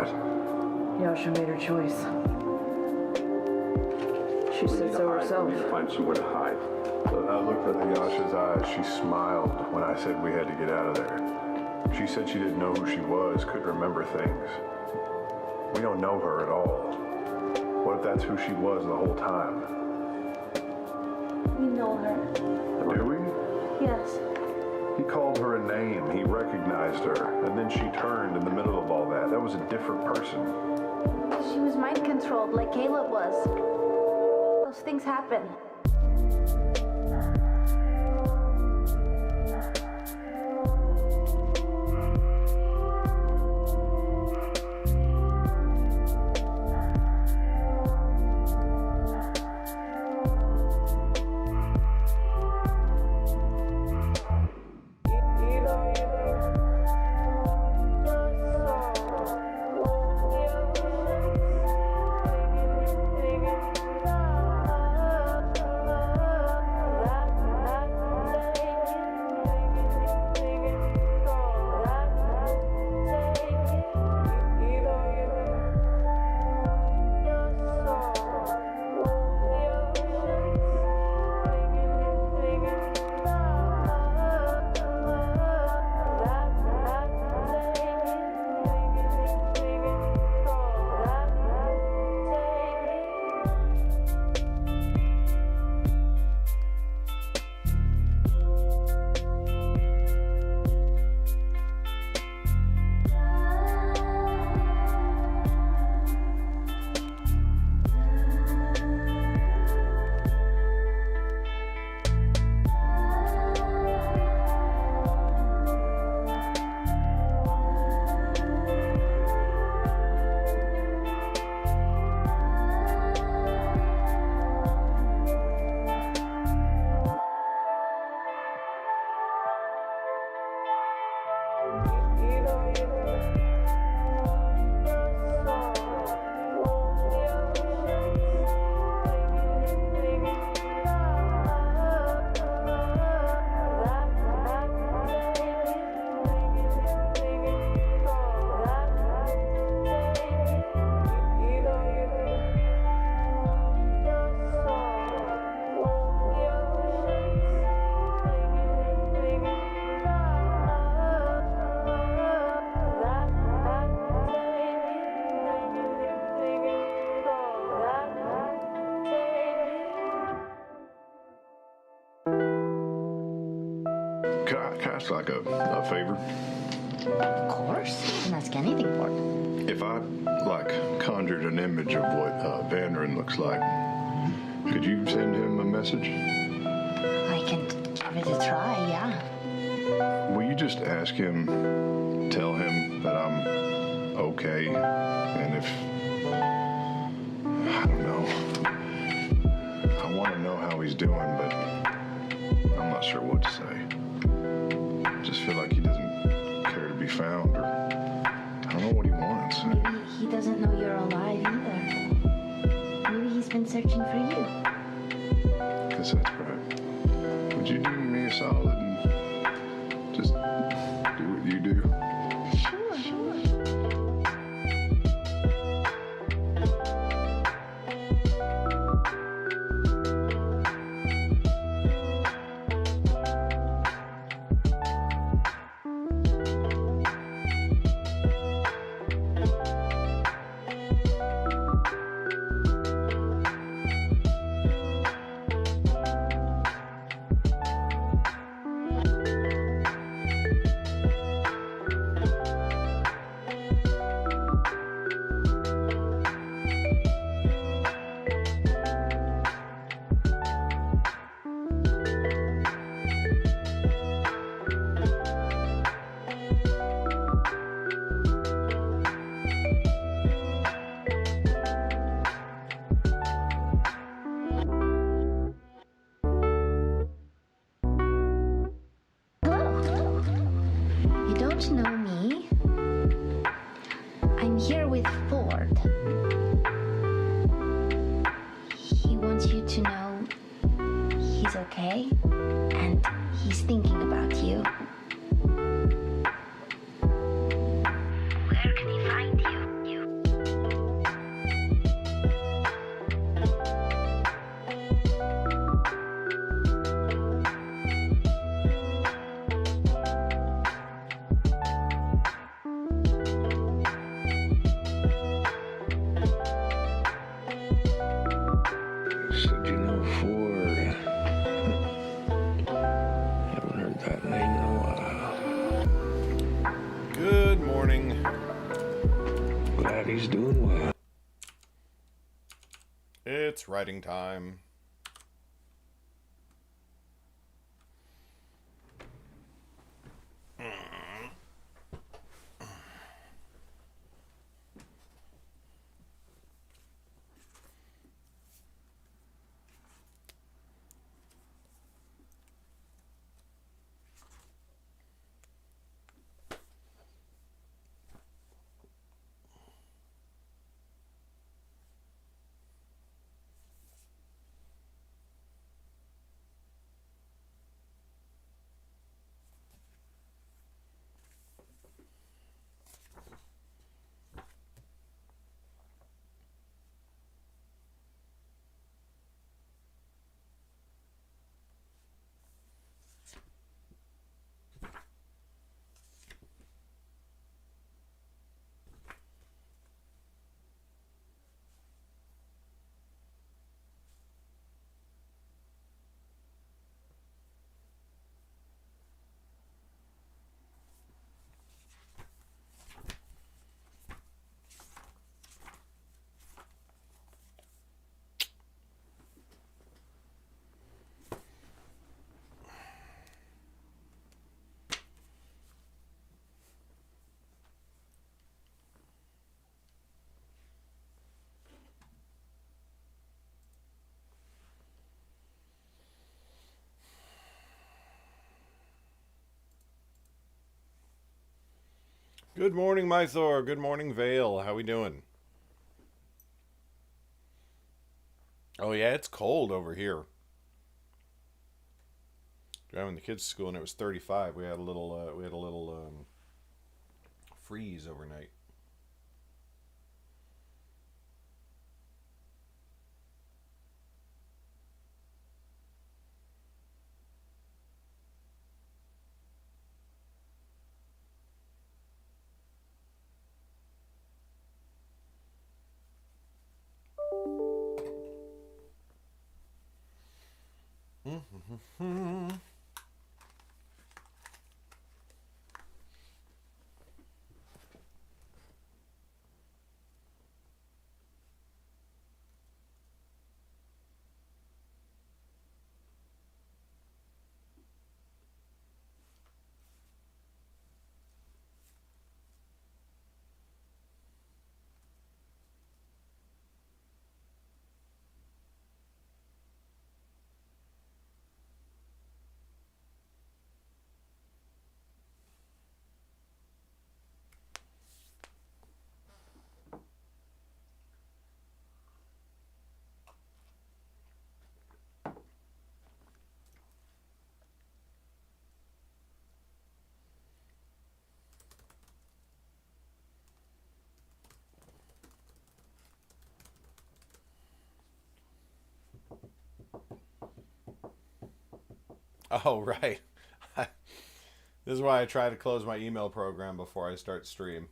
that. Yasha made her choice. She said so herself. We need to find somewhere to hide. I looked at Yasha's eyes. She smiled when I said we had to get out of there. She said she didn't know who she was, couldn't remember things. We don't know her at all. What if that's who she was the whole time? We know her. Do we? Yes. He called her a name. He recognized her. And then she turned in the middle of all that. That was a different person. She was mind controlled like Caleb was. Those things happen. Can I ask like a favor? Of course. You can ask anything for it. If I like conjured an image of what Vanderin looks like, could you send him a message? I can give it a try, yeah. Will you just ask him, tell him that I'm okay, and if, I don't know, I want to know how he's doing, but I'm not sure what to say. I just feel like he doesn't care to be found, or I don't know what he wants. Maybe he doesn't know you're alive either. Maybe he's been searching for you. Guess that's right. Would you do me a solid and just do what you do? Sure, sure. Know me? I'm here with Ford. He wants you to know he's okay and he's thinking about you. Where can he find you? it's writing time. Good morning, my Thor. Good morning, Vale. How we doing? Oh yeah, it's cold over here. Driving the kids to school and it was 35. We had a little freeze overnight. Oh, right. This is why I try to close my email program before I start stream.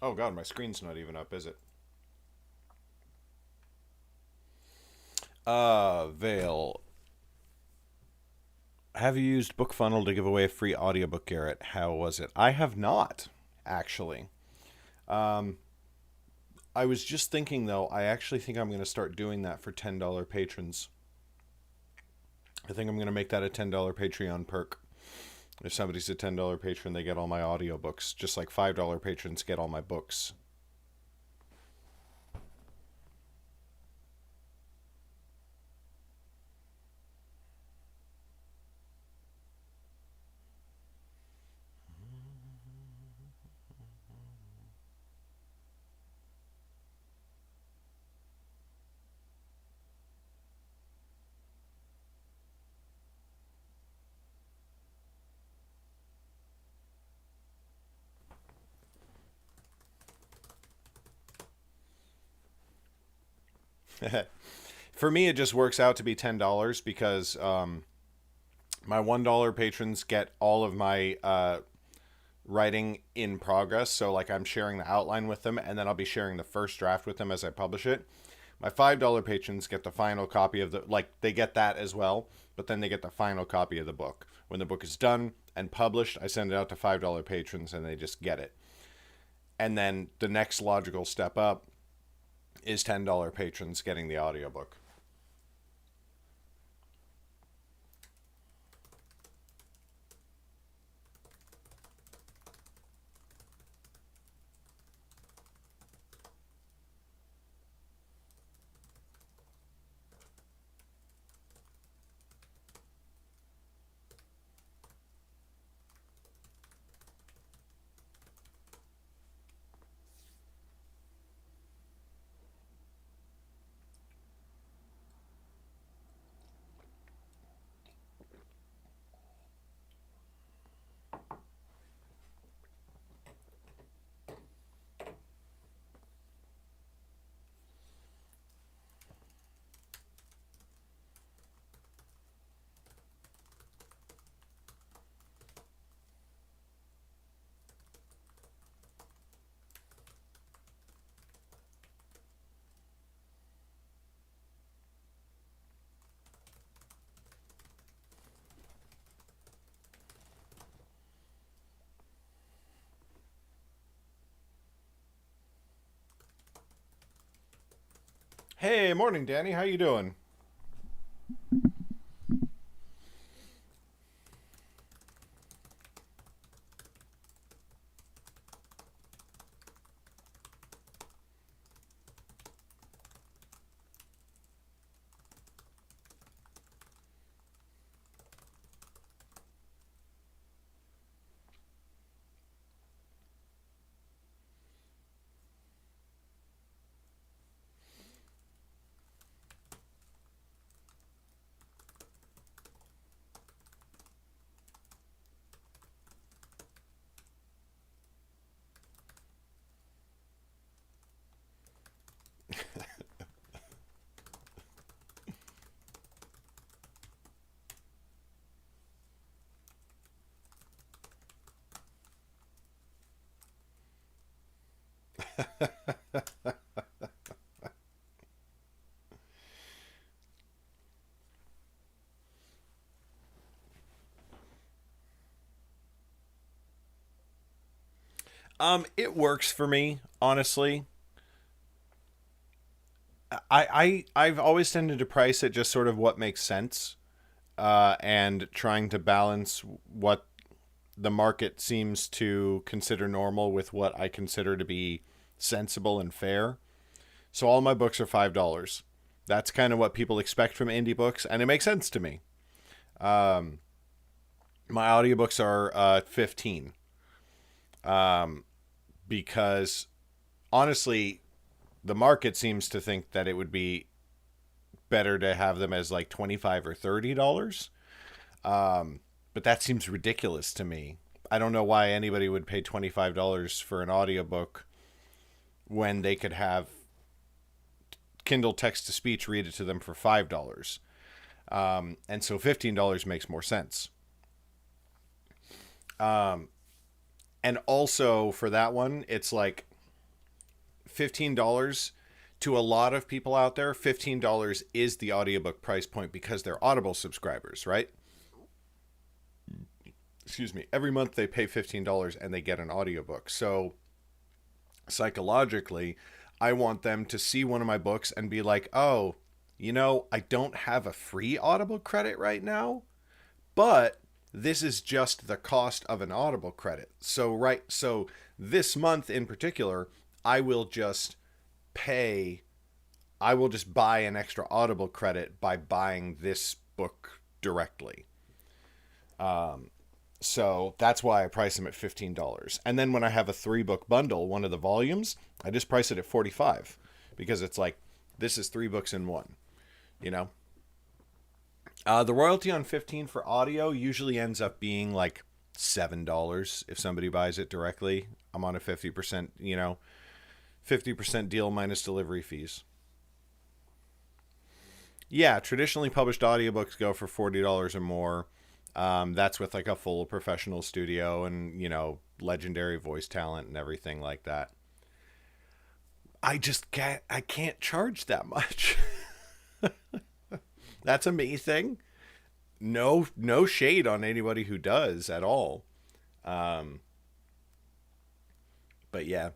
Oh god, my screen's not even up, is it? Vale. Have you used BookFunnel to give away a free audiobook, Garrett? How was it? I have not, actually. I was just thinking, though, I actually think I'm going to start doing that for $10 patrons. I think I'm going to make that a $10 Patreon perk. If somebody's a $10 patron, they get all my audiobooks, just like $5 patrons get all my books. For me, it just works out to be $10 because my $1 patrons get all of my writing in progress. So, like, I'm sharing the outline with them, and then I'll be sharing the first draft with them as I publish it. My $5 patrons get the final copy of they get that as well, but then they get the final copy of the book. When the book is done and published, I send it out to $5 patrons, and they just get it. And then the next logical step up is $10 patrons getting the audiobook. Hey, morning, Danny. How you doing? It works for me, honestly. I've always tended to price it just sort of what makes sense, and trying to balance what the market seems to consider normal with what I consider to be sensible and fair. So all my books are $5. That's kind of what people expect from indie books, and it makes sense to me. My audiobooks are 15. Because honestly, the market seems to think that it would be better to have them as like $25 or $30. But that seems ridiculous to me. I don't know why anybody would pay $25 for an audiobook when they could have Kindle text to speech read it to them for $5. And so $15 makes more sense. And also for that one, it's like $15 to a lot of people out there, $15 is the audiobook price point because they're Audible subscribers, right? Excuse me. Every month they pay $15 and they get an audiobook. So psychologically, I want them to see one of my books and be like, oh, you know, I don't have a free Audible credit right now, but this is just the cost of an Audible credit. So this month in particular, I will just buy an extra Audible credit by buying this book directly. So that's why I price them at $15. And then when I have a 3-book bundle, one of the volumes, I just price it at $45 because it's like, this is 3 books in one, you know? The royalty on 15 for audio usually ends up being like $7 if somebody buys it directly. I'm on a 50%, 50% deal minus delivery fees. Yeah, traditionally published audiobooks go for $40 or more. That's with like a full professional studio and, legendary voice talent and everything like that. I can't charge that much. That's a me thing. No shade on anybody who does at all. But yeah.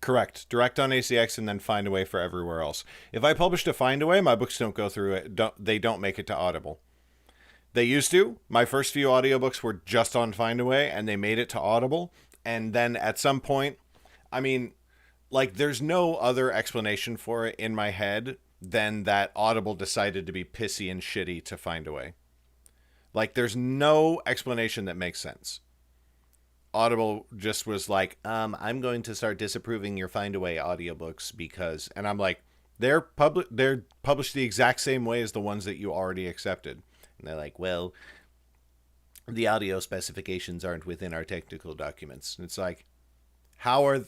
Correct. Direct on ACX and then Findaway for everywhere else. If I published a Findaway, my books don't go through it. They don't make it to Audible. They used to. My first few audiobooks were just on Findaway and they made it to Audible. And then at some point, there's no other explanation for it in my head than that Audible decided to be pissy and shitty to Findaway. There's no explanation that makes sense. Audible just was like, I'm going to start disapproving your Findaway audiobooks because, and I'm like, they're published the exact same way as the ones that you already accepted. And they're like, well, the audio specifications aren't within our technical documents. And it's like, how?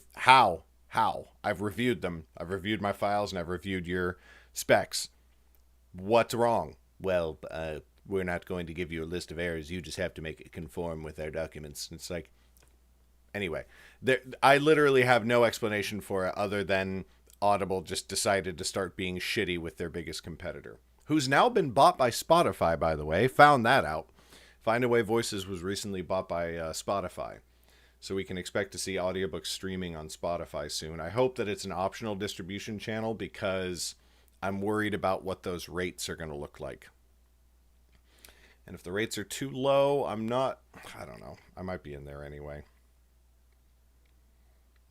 I've reviewed them. I've reviewed my files and I've reviewed your specs. What's wrong? Well, we're not going to give you a list of errors. You just have to make it conform with our documents. And it's like, anyway, I literally have no explanation for it other than Audible just decided to start being shitty with their biggest competitor, who's now been bought by Spotify, by the way. Found that out. Findaway Voices was recently bought by Spotify. So we can expect to see audiobooks streaming on Spotify soon. I hope that it's an optional distribution channel because I'm worried about what those rates are going to look like. And if the rates are too low, I don't know. I might be in there anyway.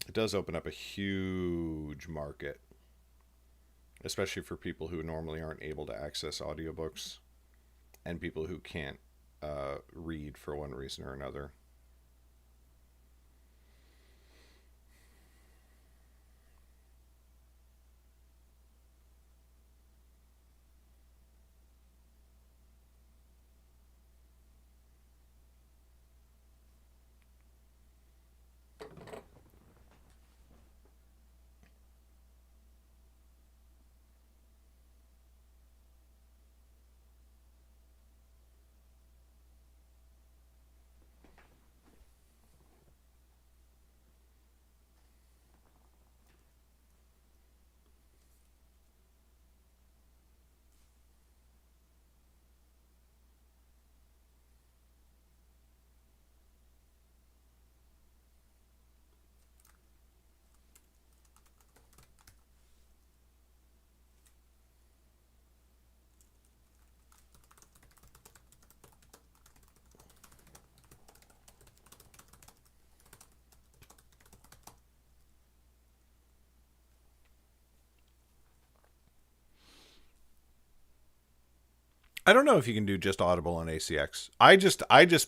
It does open up a huge market, especially for people who normally aren't able to access audiobooks and people who can't read for one reason or another. I don't know if you can do just Audible on ACX. I just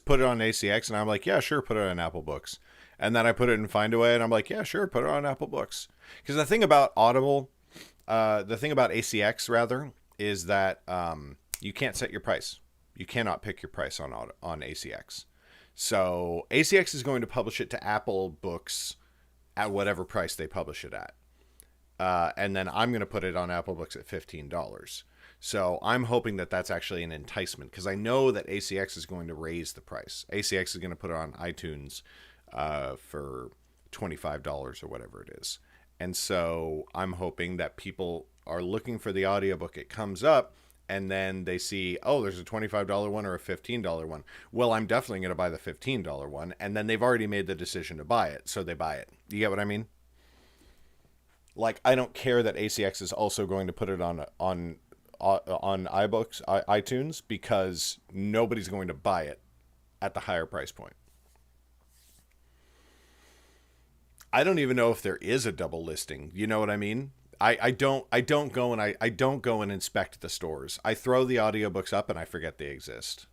put it on ACX and I'm like, yeah, sure, put it on Apple Books. And then I put it in Findaway and I'm like, yeah, sure, put it on Apple Books. Because the thing about Audible, the thing about ACX rather, is that you can't set your price. You cannot pick your price on ACX. So ACX is going to publish it to Apple Books at whatever price they publish it at. And then I'm going to put it on Apple Books at $15. So I'm hoping that that's actually an enticement because I know that ACX is going to raise the price. ACX is going to put it on iTunes for $25 or whatever it is. And so I'm hoping that people are looking for the audiobook. It comes up and then they see, oh, there's a $25 one or a $15 one. Well, I'm definitely going to buy the $15 one. And then they've already made the decision to buy it. So they buy it. You get what I mean? Like, I don't care that ACX is also going to put it on iBooks, iTunes, because nobody's going to buy it at the higher price point. I don't even know if there is a double listing. You know what I mean? I don't go and inspect the stores. I throw the audiobooks up and I forget they exist,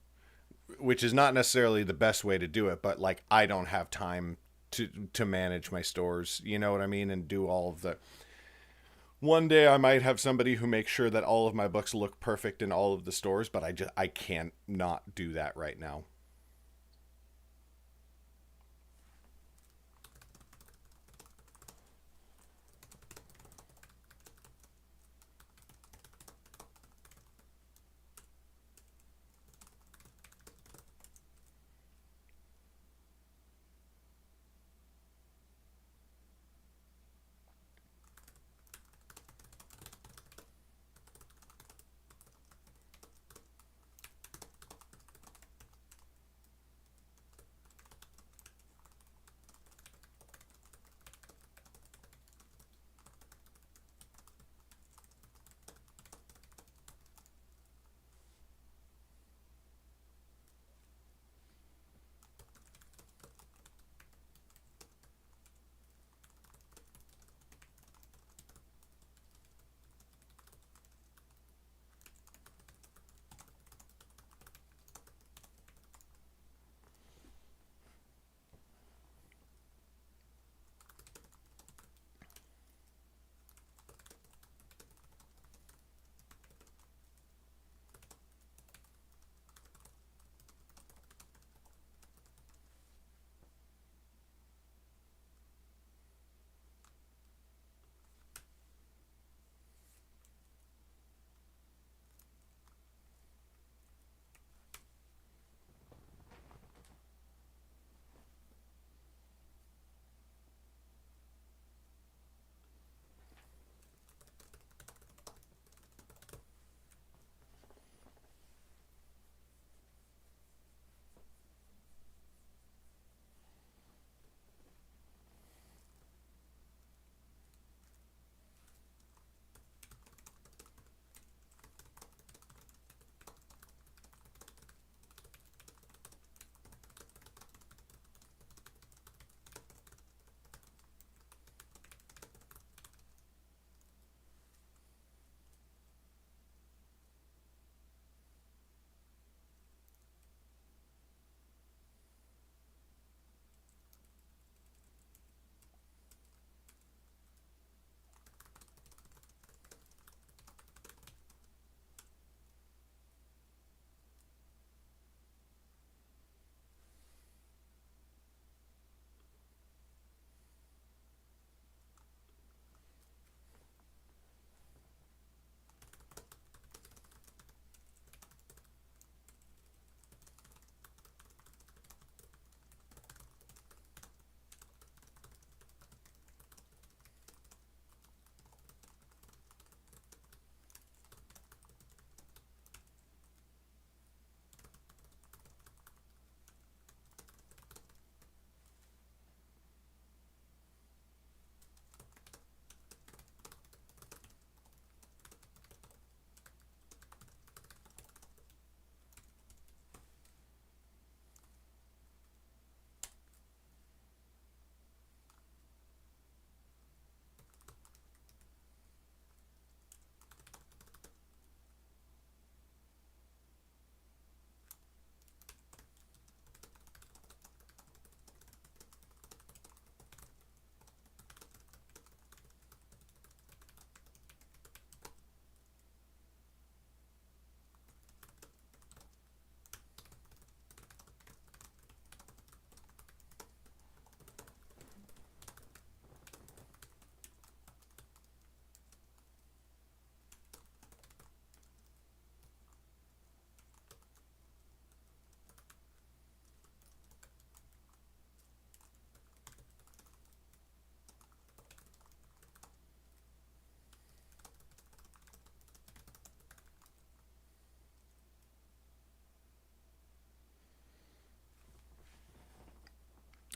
which is not necessarily the best way to do it, but like I don't have time to manage my stores, you know what I mean, and do all of the. One day I might have somebody who makes sure that all of my books look perfect in all of the stores, but I can't not do that right now.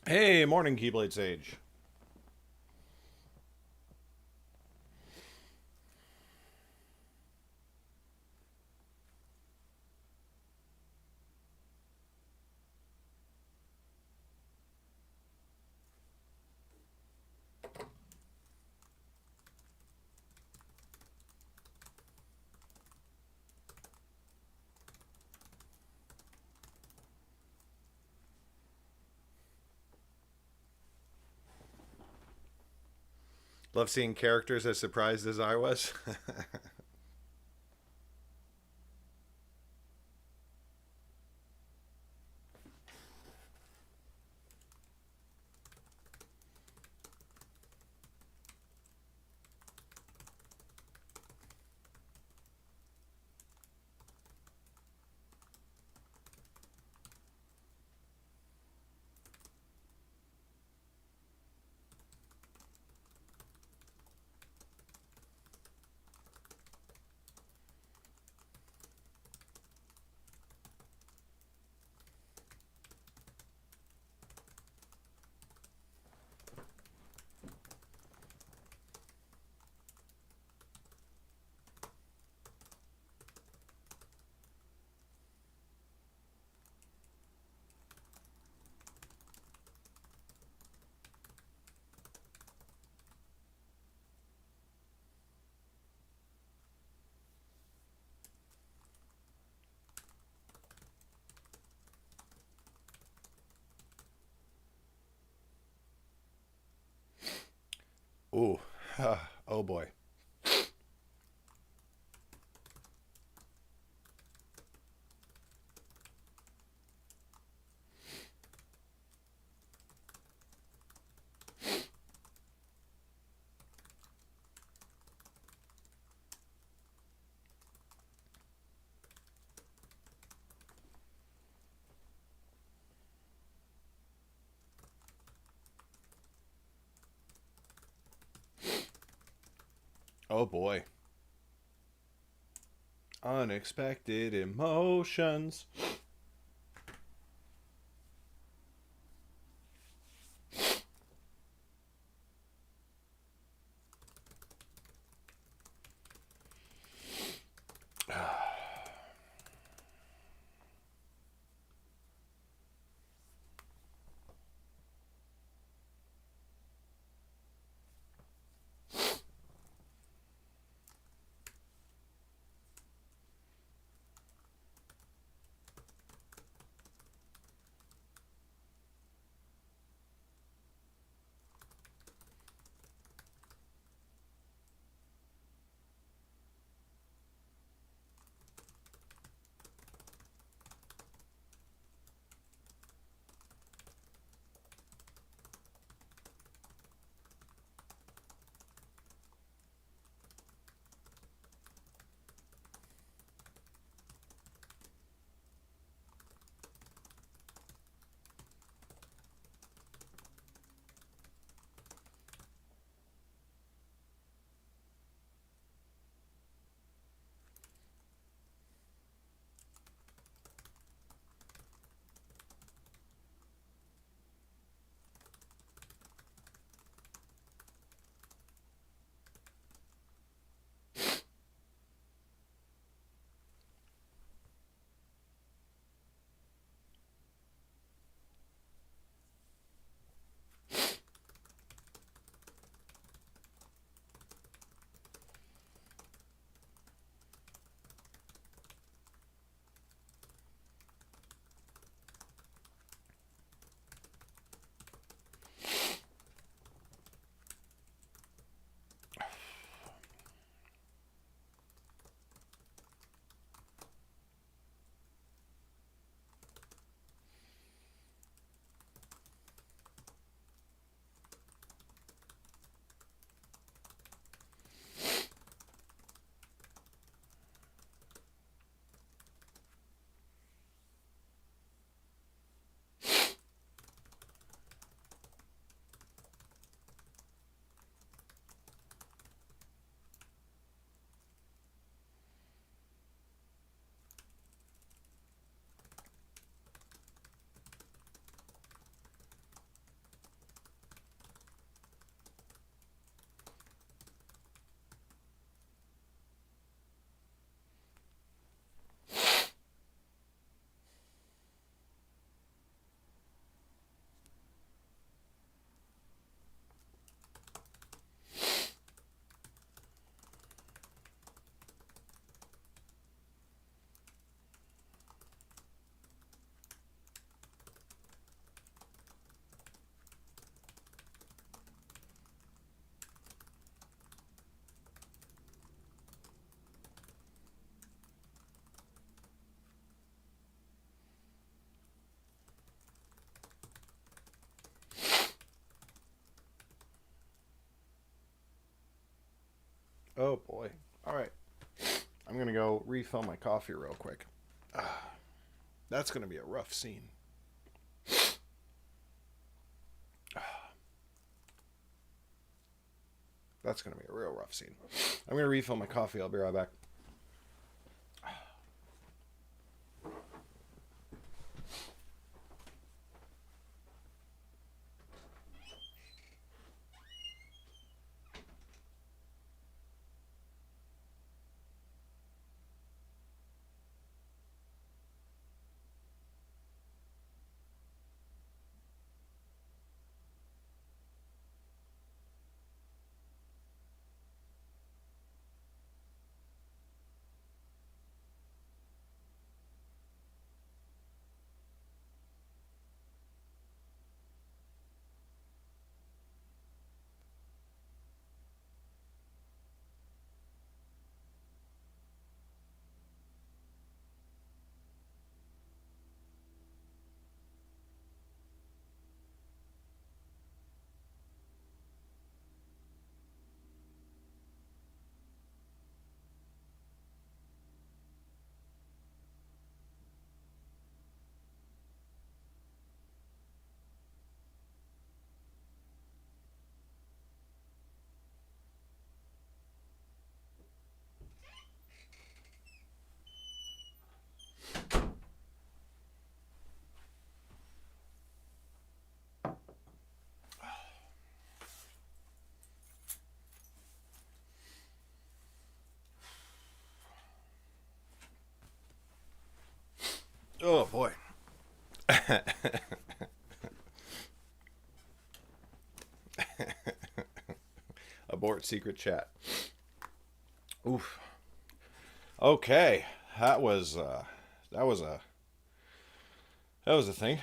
Hey, morning, Keyblade Sage. Love seeing characters as surprised as I was. Ooh. Oh boy. Oh boy. Unexpected emotions. Oh boy. All right. I'm going to go refill my coffee real quick. That's going to be a rough scene. That's going to be a real rough scene. I'm going to refill my coffee. I'll be right back. Oh boy. Abort secret chat. Oof. Okay. That was a thing.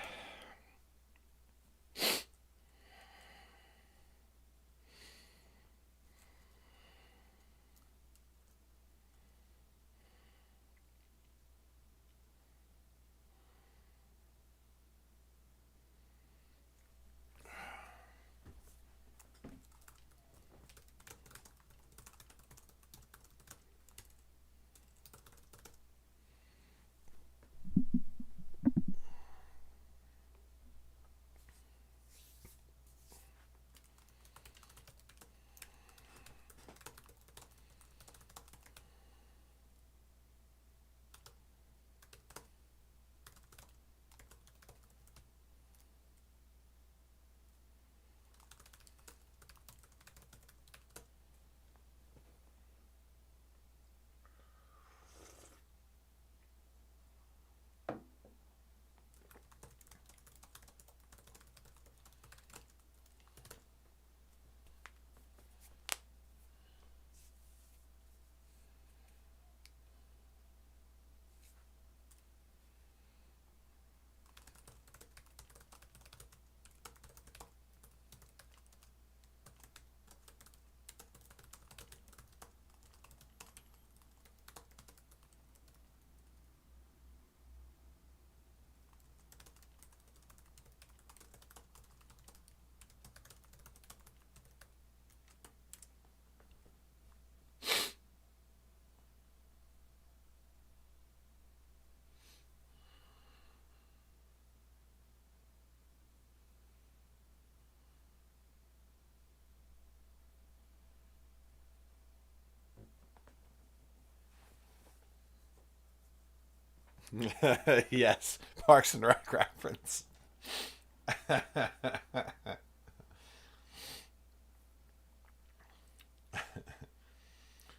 Yes, Parks and Rec reference.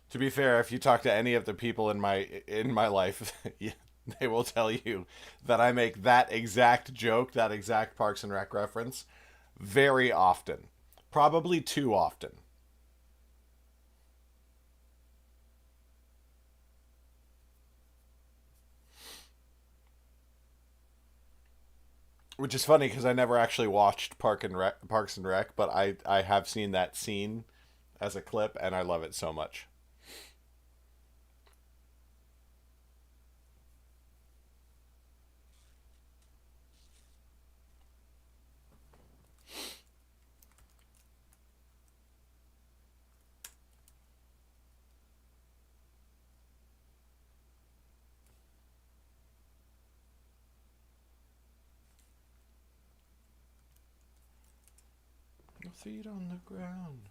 To be fair, if you talk to any of the people in my life, they will tell you that I make that exact joke, that exact Parks and Rec reference, very often. Probably too often. Which is funny because I never actually watched Parks and Rec, but I have seen that scene as a clip, and I love it so much. feet on the ground.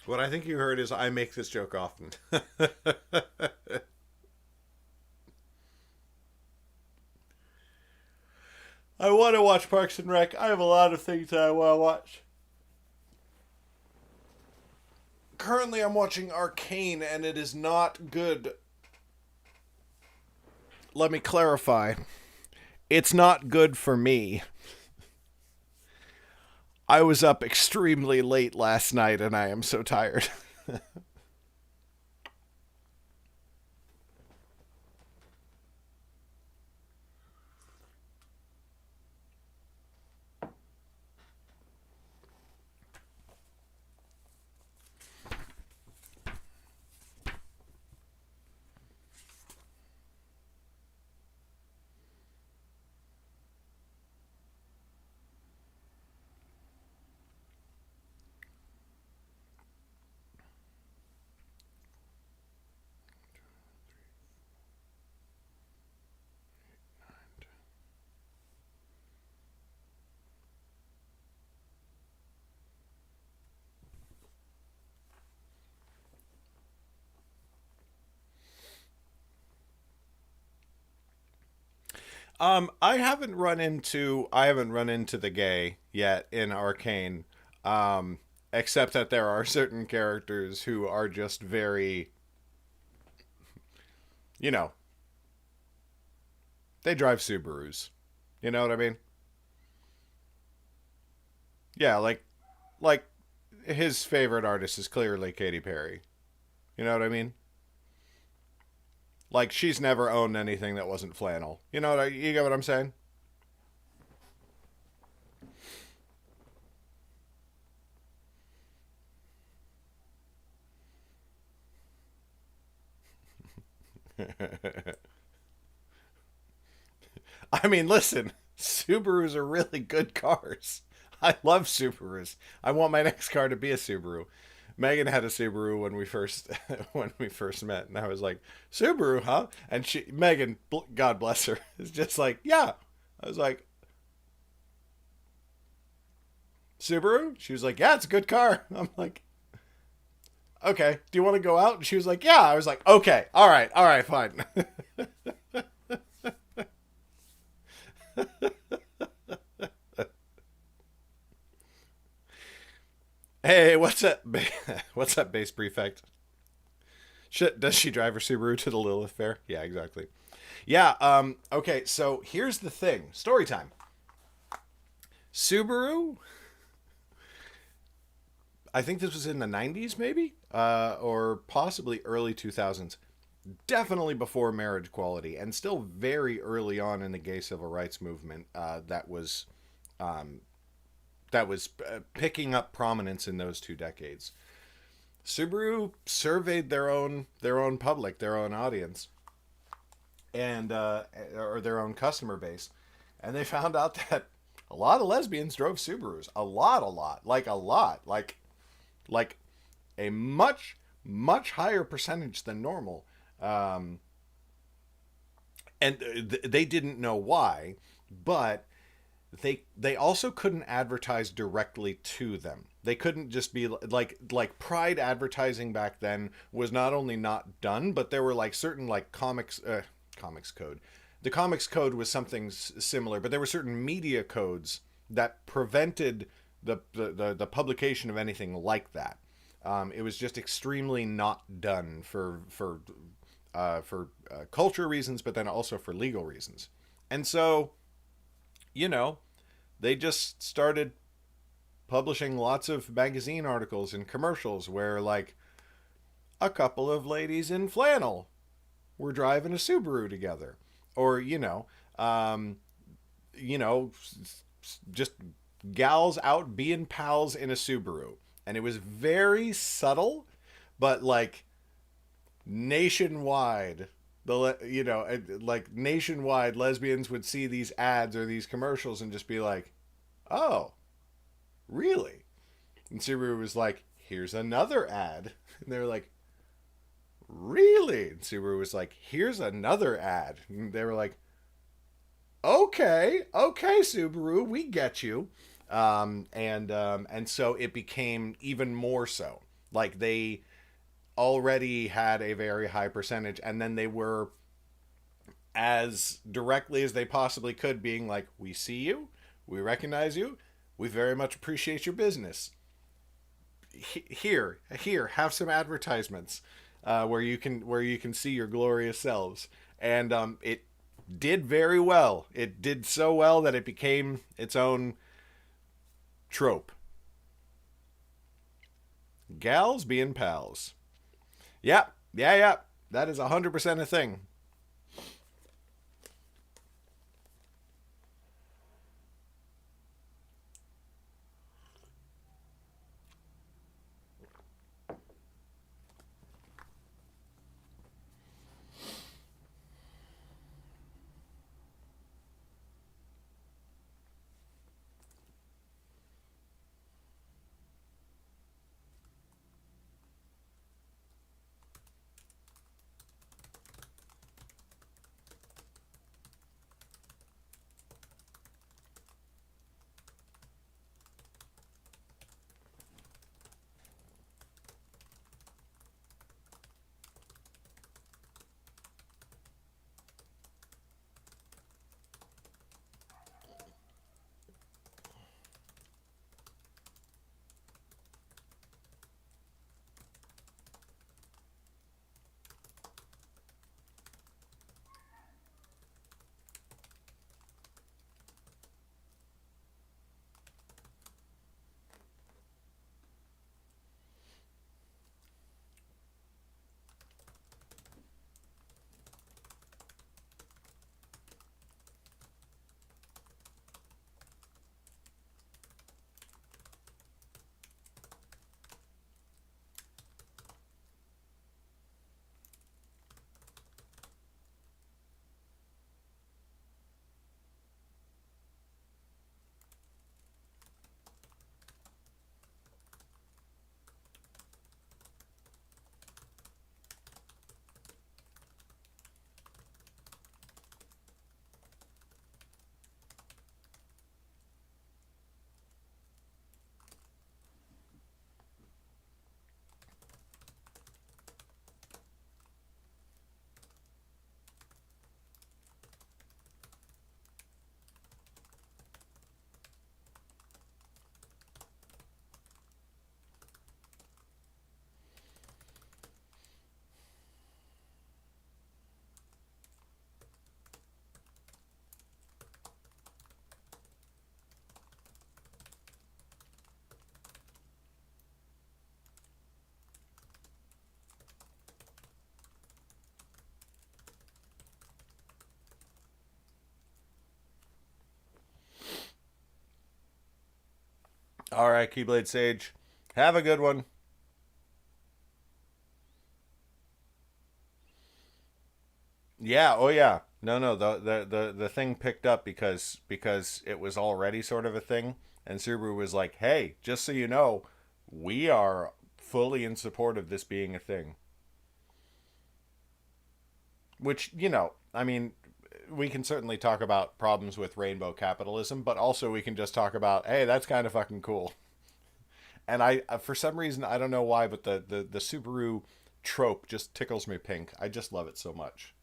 What I think you heard is I make this joke often. I want to watch Parks and Rec. I have a lot of things that I want to watch. Currently, I'm watching Arcane, and it is not good. Let me clarify. It's not good for me. I was up extremely late last night, and I am so tired. I haven't run into the gay yet in Arcane. Except that there are certain characters who are just very, you know, they drive Subarus. You know what I mean? Yeah, like his favorite artist is clearly Katy Perry. You know what I mean? Like, she's never owned anything that wasn't flannel. You get what I'm saying? I mean, listen, Subarus are really good cars. I love Subarus. I want my next car to be a Subaru. Megan had a Subaru when we first when we first met, and I was like, Subaru, huh? And Megan, God bless her, is just like, yeah. I was like, Subaru? She was like, yeah, it's a good car. I'm like, okay, do you want to go out? And she was like, yeah. I was like, okay, all right, fine. Hey, what's up? What's up, base prefect? Does she drive her Subaru to the Lilith Fair? Yeah, exactly. Yeah, okay, so here's the thing. Story time. Subaru, I think this was in the 90s, maybe? Or possibly early 2000s. Definitely before marriage equality, and still very early on in the gay civil rights movement that was picking up prominence in those 2 decades. Subaru surveyed their own public, their own audience, and or their own customer base, and they found out that a lot of lesbians drove Subarus. A lot, like a much higher percentage than normal. And they didn't know why, but they also couldn't advertise directly to them. They couldn't just be like Pride advertising back then was not only not done, but there were like certain like comics code, the comics code was something similar, but there were certain media codes that prevented the publication of anything like that. It was just extremely not done for culture reasons, but then also for legal reasons. And so, they just started publishing lots of magazine articles and commercials where, like, a couple of ladies in flannel were driving a Subaru together, or just gals out being pals in a Subaru. And it was very subtle, but like nationwide, nationwide lesbians would see these ads or these commercials and just be like, oh, really? And Subaru was like, here's another ad. And they were like, really? And Subaru was like, here's another ad. And they were like, okay, Subaru, we get you. And so it became even more so. Like, they already had a very high percentage, and then they were, as directly as they possibly could, being like, we see you, we recognize you, we very much appreciate your business. Here, have some advertisements where you can see your glorious selves. And it did very well. It did so well that it became its own trope. Gals being pals. Yeah. That is 100% a thing. All right, Keyblade Sage. Have a good one. Yeah, oh yeah. No, the thing picked up because it was already sort of a thing, and Subaru was like, "Hey, just so you know, we are fully in support of this being a thing." Which, I mean, we can certainly talk about problems with rainbow capitalism, but also we can just talk about, hey, that's kind of fucking cool. And I, for some reason, I don't know why, but the Subaru trope just tickles me pink. I just love it so much.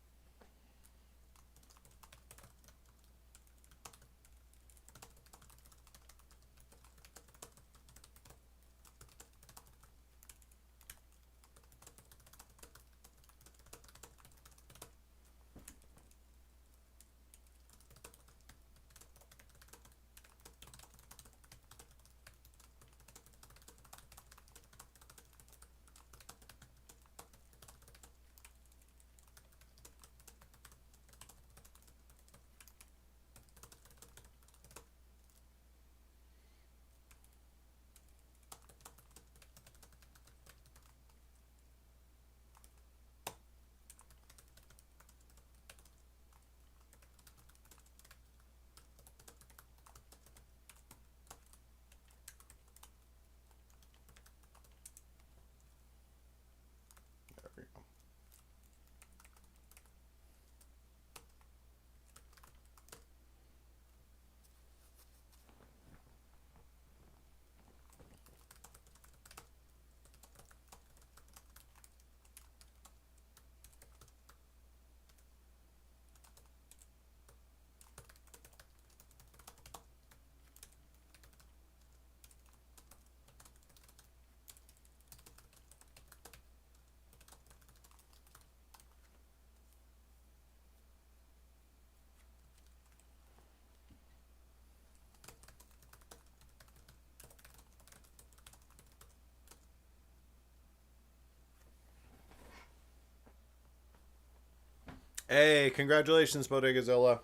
Hey, congratulations, Bodegazilla.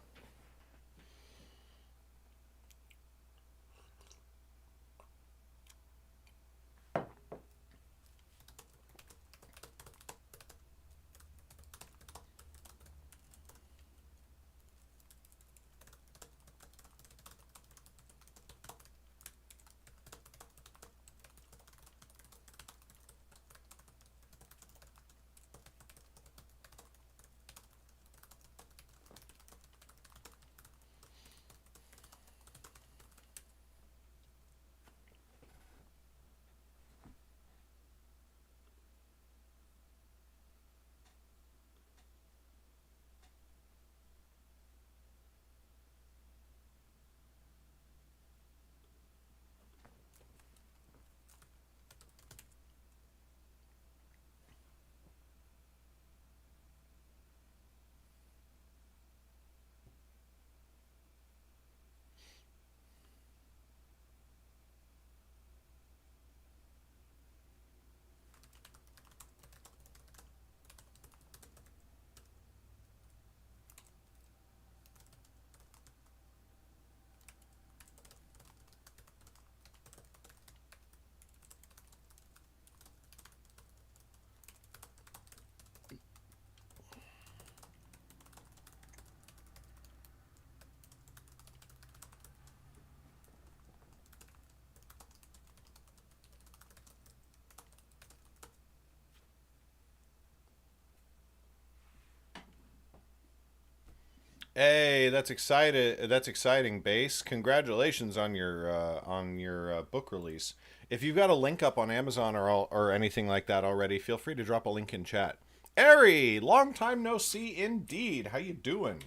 Hey, that's excited. That's exciting, Base. Congratulations on your book release. If you've got a link up on Amazon or anything like that already, feel free to drop a link in chat. Ari, long time no see indeed. How you doing?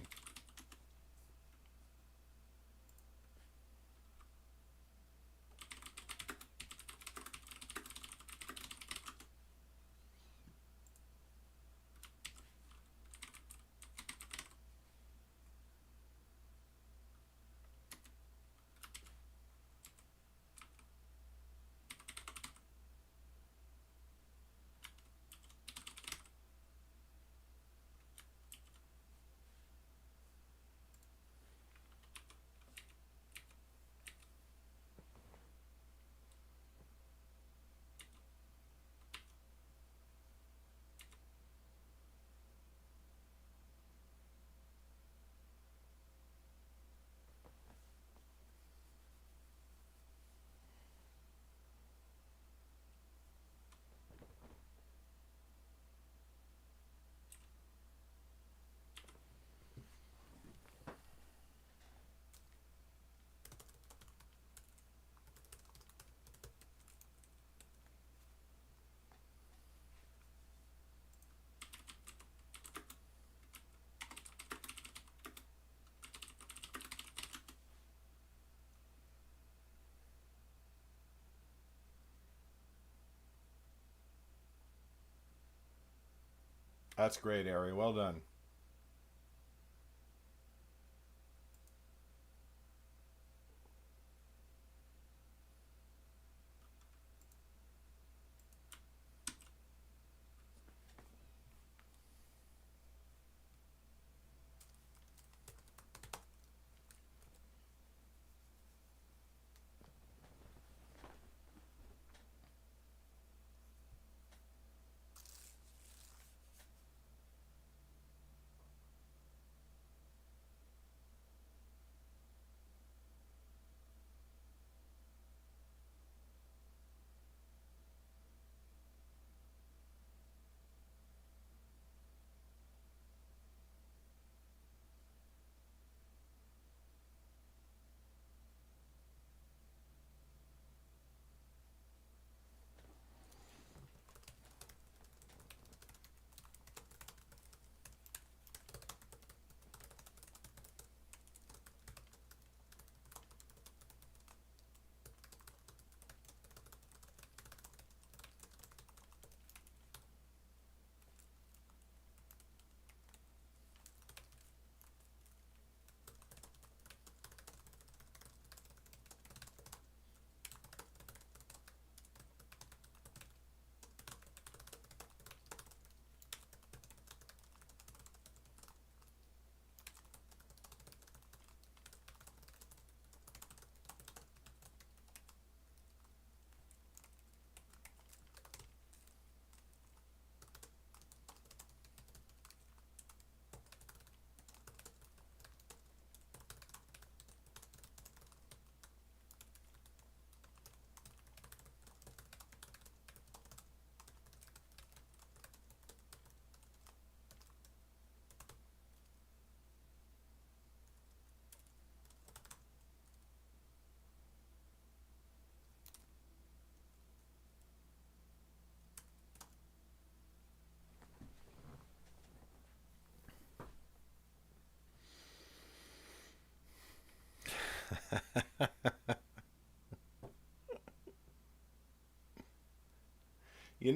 That's great, Ari. Well done.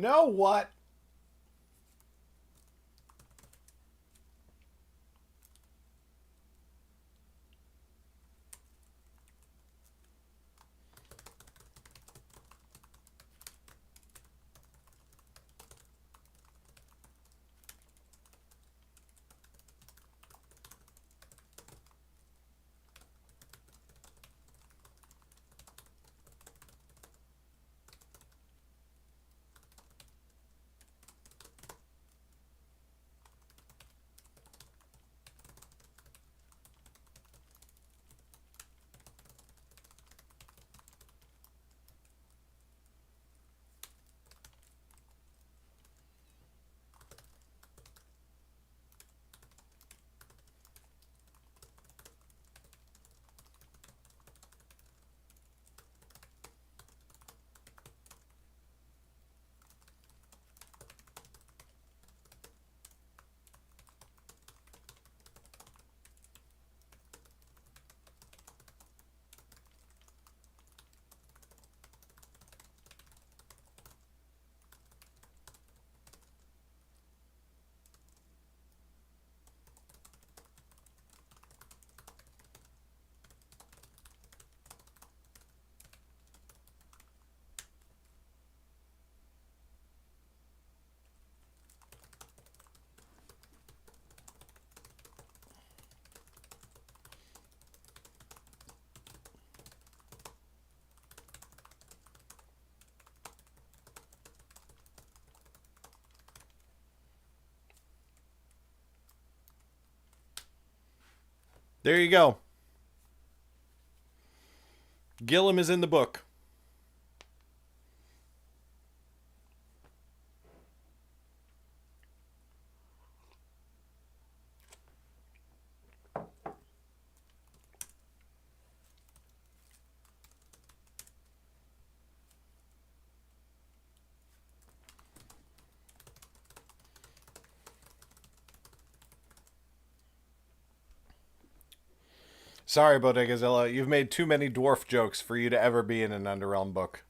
know what? There you go. Gillum is in the book. Sorry, Bodegazilla. You've made too many dwarf jokes for you to ever be in an Underrealm book.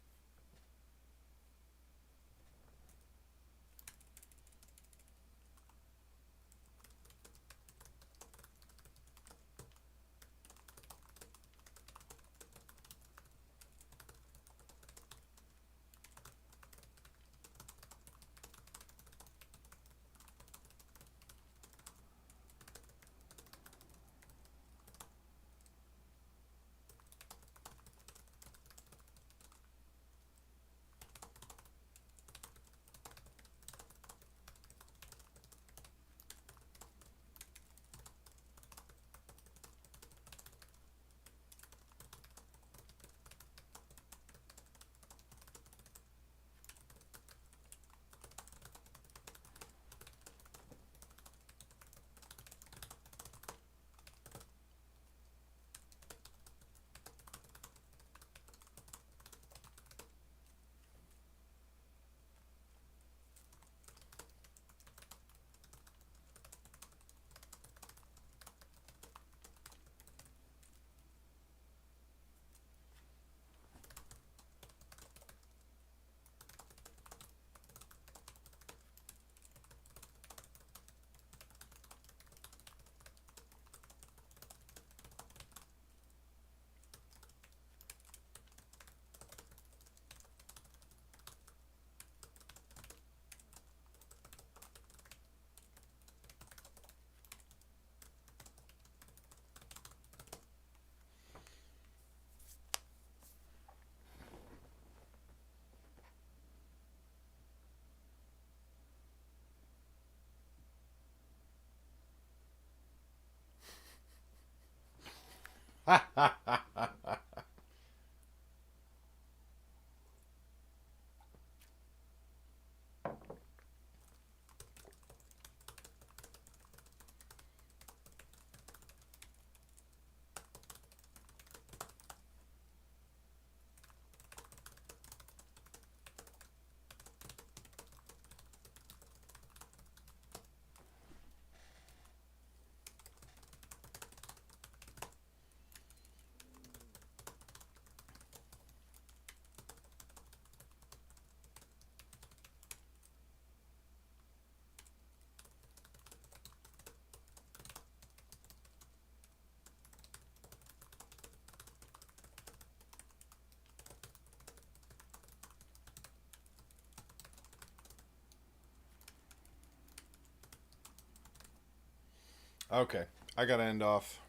Okay, I gotta end off.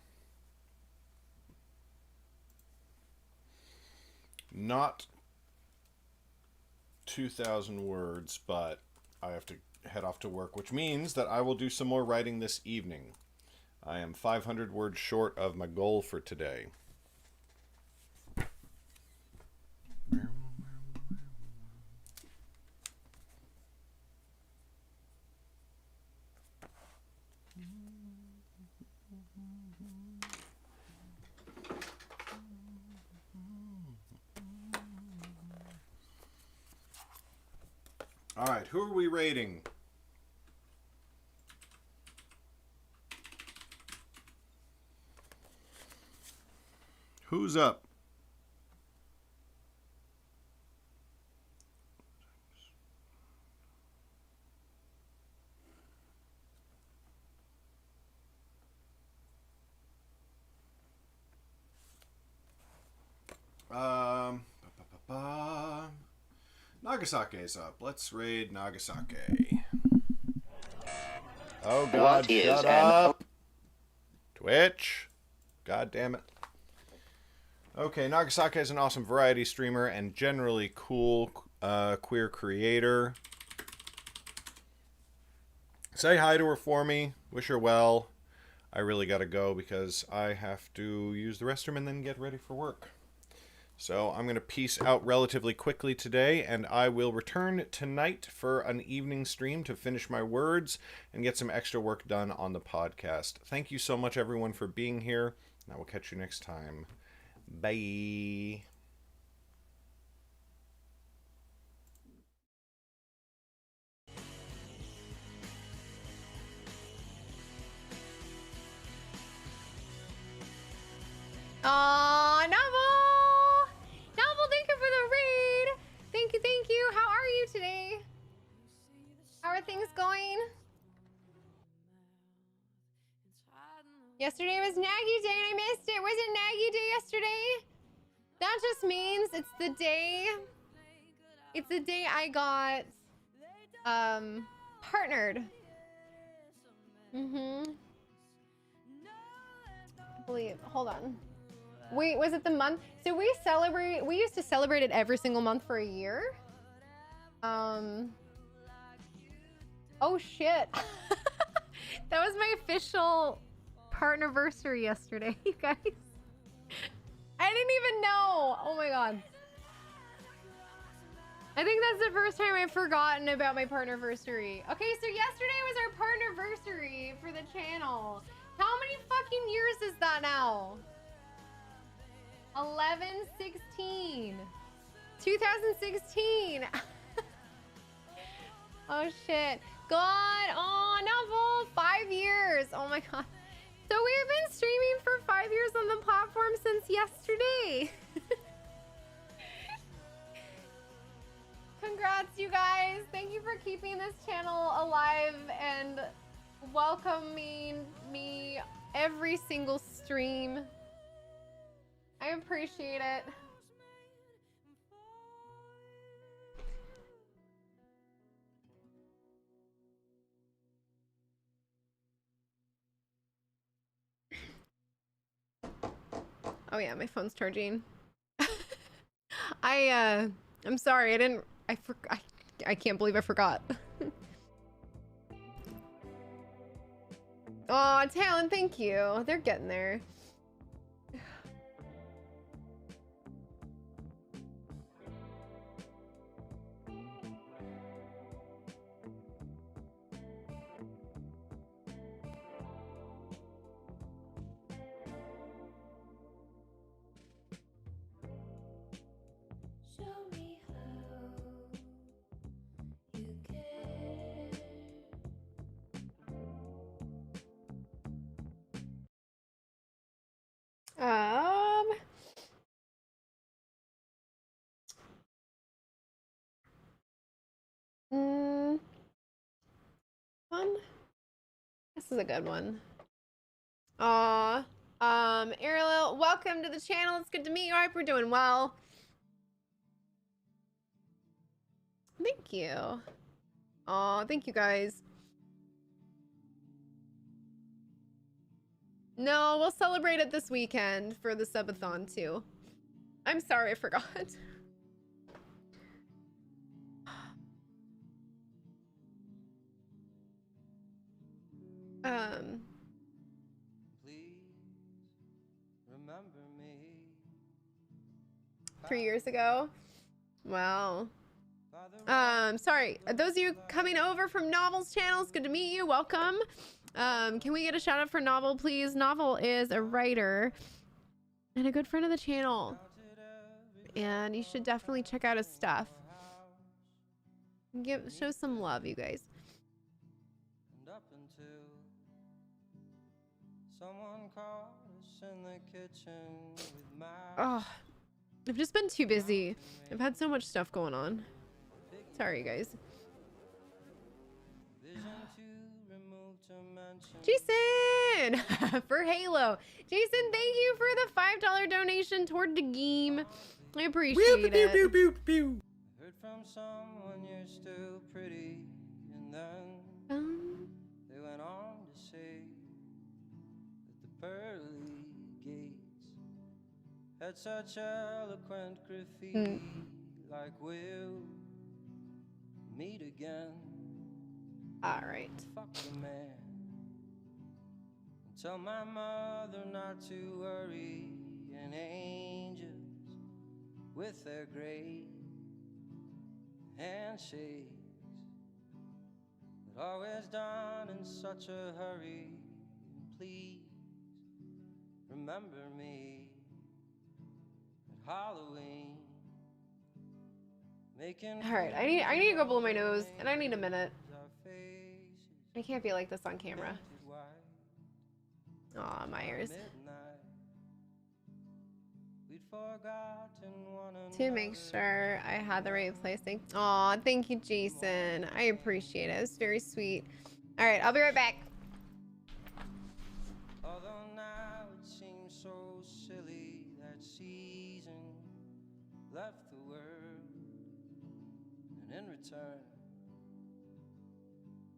Not 2,000 words, but I have to head off to work, which means that I will do some more writing this evening. I am 500 words short of my goal for today. All right, who are we rating? Who's up? Nagasake's up. Let's raid Nagasake. Oh God, shut up! Twitch. God damn it. Okay, Nagasake is an awesome variety streamer and generally cool queer creator. Say hi to her for me. Wish her well. I really gotta go because I have to use the restroom and then get ready for work. So I'm going to peace out relatively quickly today, and I will return tonight for an evening stream to finish my words and get some extra work done on the podcast. Thank you so much, everyone, for being here, and I will catch you next time. Bye. Aw, Novel! Novel, thank you for the raid! Thank you. How are you today? How are things going? Yesterday was Nagy Day and I missed it. Was it Nagy Day yesterday? That just means it's the day I got partnered. Hold on. Wait, was it the month? So we used to celebrate it every single month for a year. Oh shit. That was my official partnerversary yesterday, you guys. I didn't even know. Oh my god. I think that's the first time I've forgotten about my partnerversary. Okay, so yesterday was our partnerversary for the channel. How many fucking years is that now? 11, 16. 2016. Oh shit. God, oh, Novel, 5 years. Oh my god. So we've been streaming for 5 years on the platform since yesterday. Congrats, you guys. Thank you for keeping this channel alive and welcoming me every single stream. I appreciate it. Oh yeah, my phone's charging. I'm sorry, I can't believe I forgot. Oh, Talon, thank you. They're getting there. Um, one. This is a good one. Aw. Ariel, welcome to the channel. It's good to meet you. I hope we're doing well. Thank you. Aw, thank you guys. No, we'll celebrate it this weekend for the subathon too. I'm sorry, I forgot. Please remember me. 3 years ago. Wow. Sorry. Those of you coming over from Novel's channel, it's good to meet you. Welcome. Can we get a shout out for Novel, please? Novel is a writer and a good friend of the channel. And you should definitely check out his stuff. Show some love, you guys. And up until someone caught us in the kitchen with my Oh, I've just been too busy. I've had so much stuff going on. Sorry, you guys. vision to remove to mention. Jason for Halo. Jason, thank you for the $5 donation toward the game. I appreciate it. I heard from someone you're still pretty, and then they went on to say that the pearly gates had such eloquent graffiti, like we'll meet again. All right. Fuck the man. And tell my mother not to worry, and angels with their great handshakes, but always done in such a hurry. And please remember me at Halloween. Making All right. I need to go blow my nose, and I need a minute. I can't be like this on camera. Aw, my ears. To make sure I had the right placing. Aw, thank you, Jason. I appreciate it. It was very sweet. All right, I'll be right back. Although now it seems so silly that season left the world, and in return,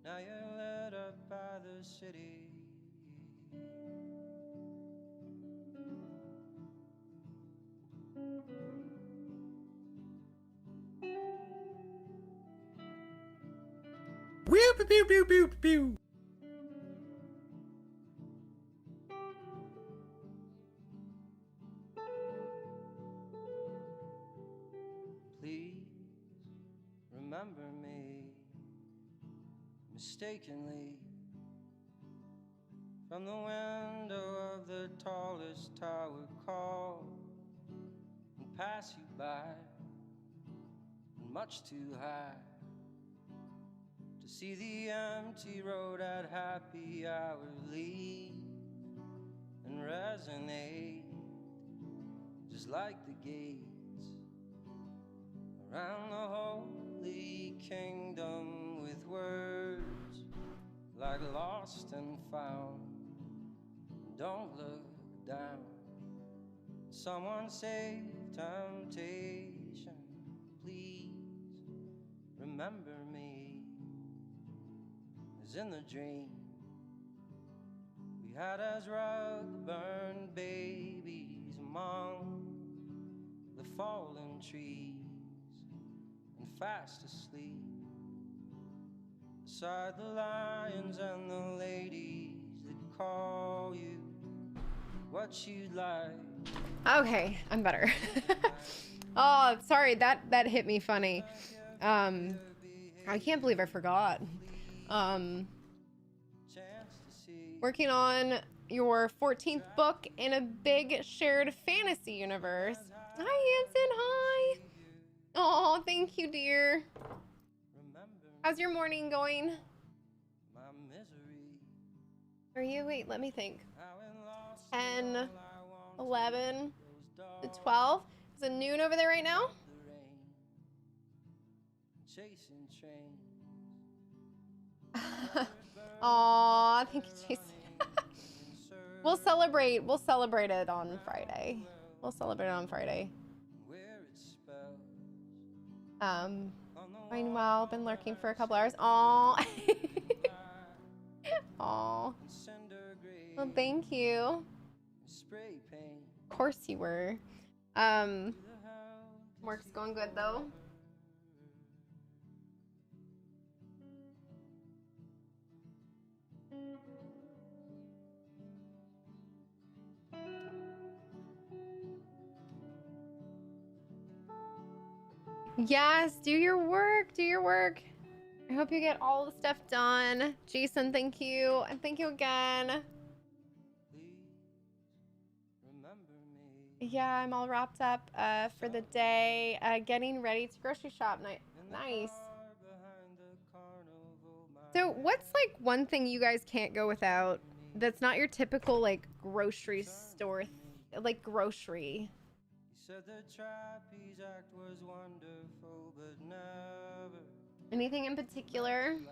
now you're lit up by the city. Pew pew pew pew pew. Please remember me mistakenly from the window of the tallest tower, call and pass you by, and much too high to see the empty road at happy hour leave and resonate just like the gates around the holy kingdom, with words like lost and found. Don't look down. Someone save temptation. Please remember me as in the dream we had as rug burned babies among the fallen trees and fast asleep beside the lions and the ladies that call you what you'd like. Okay, I'm better. Oh, sorry, that hit me funny. I can't believe I forgot. Working on your 14th book in a big shared fantasy universe. Hi, Hanson, hi. Oh, thank you, dear. How's your morning going? Are you, wait, let me think. 10, 11, to 12. Is it noon over there right now? Aw, thank you, Jason. We'll celebrate it on Friday. We'll celebrate it on Friday. Meanwhile, been lurking for a couple hours. Aw. Aw. Well, thank you. Spray paint. Of course you were. Work's going good though. Yes, do your work. Do your work. I hope you get all the stuff done. Jason, thank you. And thank you again. Yeah, I'm all wrapped up for the day. Getting ready to grocery shop night. Nice. So what's like one thing you guys can't go without that's not your typical like grocery store, like grocery? Said the trapeze act was wonderful, but never Anything in particular?